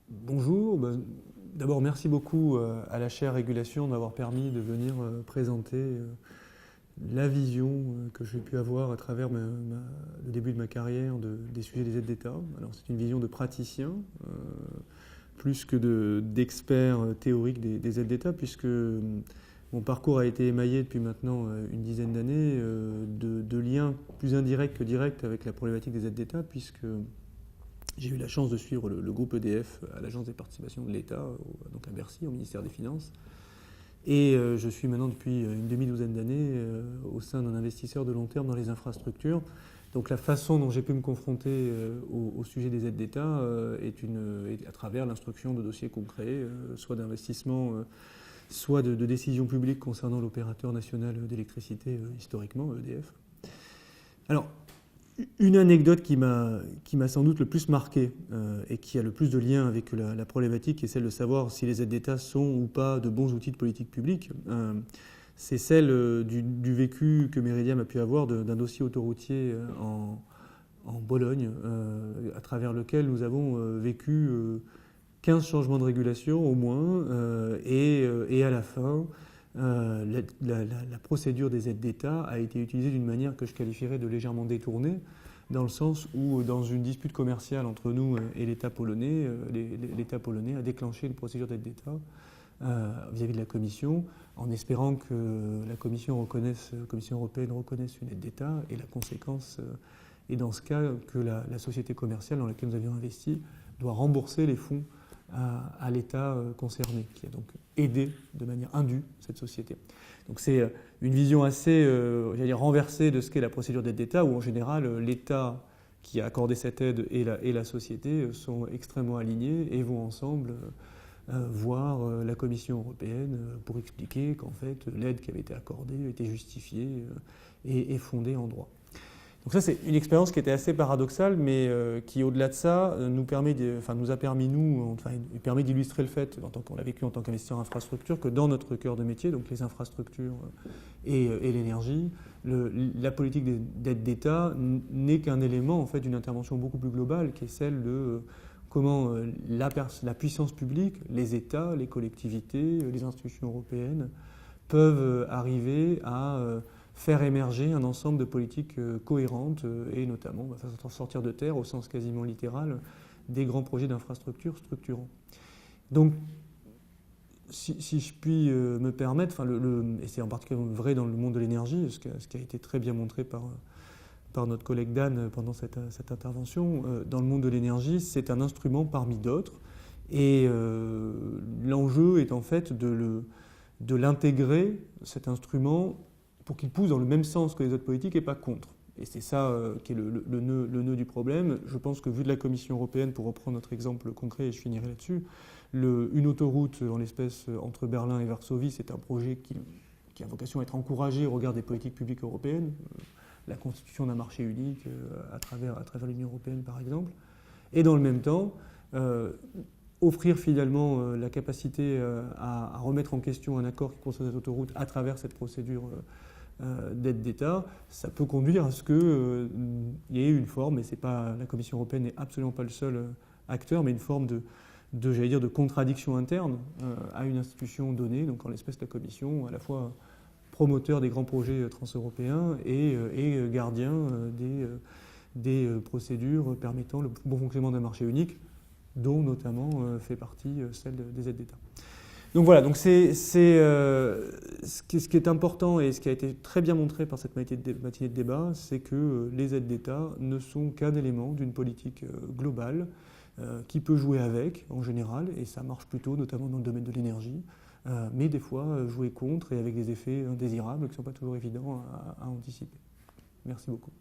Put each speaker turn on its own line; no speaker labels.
Bonjour, d'abord merci beaucoup à la chaire Régulation d'avoir permis de venir présenter la vision que j'ai pu avoir à travers le début de ma carrière des sujets des aides d'État. Alors c'est une vision de praticien, plus que d'expert théorique des aides d'État, puisque mon parcours a été émaillé depuis maintenant une dizaine d'années de liens plus indirects que directs avec la problématique des aides d'État, puisque j'ai eu la chance de suivre le groupe EDF à l'Agence des participations de l'État, donc à Bercy, au ministère des Finances. Et je suis maintenant depuis une demi-douzaine d'années au sein d'un investisseur de long terme dans les infrastructures. Donc la façon dont j'ai pu me confronter au sujet des aides d'État est à travers l'instruction de dossiers concrets, soit d'investissement, soit de décisions publiques concernant l'opérateur national d'électricité, historiquement EDF. Alors, une anecdote qui m'a sans doute le plus marqué et qui a le plus de lien avec la problématique est celle de savoir si les aides d'État sont ou pas de bons outils de politique publique. C'est celle du vécu que Meridiam a pu avoir d'un dossier autoroutier en Bologne, à travers lequel nous avons vécu 15 changements de régulation au moins, et à la fin, la procédure des aides d'État a été utilisée d'une manière que je qualifierais de légèrement détournée, dans le sens où, dans une dispute commerciale entre nous et l'État polonais, l'État polonais a déclenché une procédure d'aide d'État vis-à-vis de la Commission, en espérant que la Commission européenne reconnaisse une aide d'État, et la conséquence est dans ce cas que la société commerciale dans laquelle nous avions investi doit rembourser les fonds à l'État concerné, qui a donc aidé de manière indue cette société. Donc c'est une vision assez renversée de ce qu'est la procédure d'aide d'État, où en général l'État qui a accordé cette aide et la société sont extrêmement alignés et vont ensemble voir la Commission européenne pour expliquer qu'en fait l'aide qui avait été accordée était justifiée et fondée en droit. Donc ça, c'est une expérience qui était assez paradoxale, mais qui, au-delà de ça, nous a permis d'illustrer le fait, qu'on l'a vécu en tant qu'investisseur en infrastructure, que dans notre cœur de métier, donc les infrastructures et l'énergie, la politique d'aide d'État n'est qu'un élément en fait, d'une intervention beaucoup plus globale, qui est celle de comment la puissance publique, les États, les collectivités, les institutions européennes peuvent arriver à faire émerger un ensemble de politiques cohérentes et notamment sortir de terre, au sens quasiment littéral, des grands projets d'infrastructures structurants. Donc, si je puis me permettre, et c'est en particulier vrai dans le monde de l'énergie, ce qui a été très bien montré par notre collègue Dan pendant cette intervention, dans le monde de l'énergie, c'est un instrument parmi d'autres, et l'enjeu est en fait de l'intégrer, cet instrument, pour qu'il pousse dans le même sens que les autres politiques et pas contre. Et c'est ça qui est le nœud du problème. Je pense que vu de la Commission européenne, pour reprendre notre exemple concret, et je finirai là-dessus, une autoroute, en l'espèce entre Berlin et Varsovie, c'est un projet qui a vocation à être encouragé au regard des politiques publiques européennes, la constitution d'un marché unique à travers l'Union européenne par exemple, et dans le même temps, offrir finalement la capacité à remettre en question un accord qui concerne cette autoroute à travers cette procédure d'aide d'État, ça peut conduire à ce qu'il y ait une forme, et la Commission européenne n'est absolument pas le seul acteur, mais une forme de contradiction interne à une institution donnée, donc en l'espèce la Commission, à la fois promoteur des grands projets transeuropéens et gardien des procédures permettant le bon fonctionnement d'un marché unique, dont notamment fait partie celle des aides d'État. Donc voilà, donc ce qui est important et ce qui a été très bien montré par cette matinée de débat, c'est que les aides d'État ne sont qu'un élément d'une politique globale qui peut jouer avec en général, et ça marche plutôt notamment dans le domaine de l'énergie, mais des fois jouer contre et avec des effets indésirables qui ne sont pas toujours évidents à anticiper. Merci beaucoup.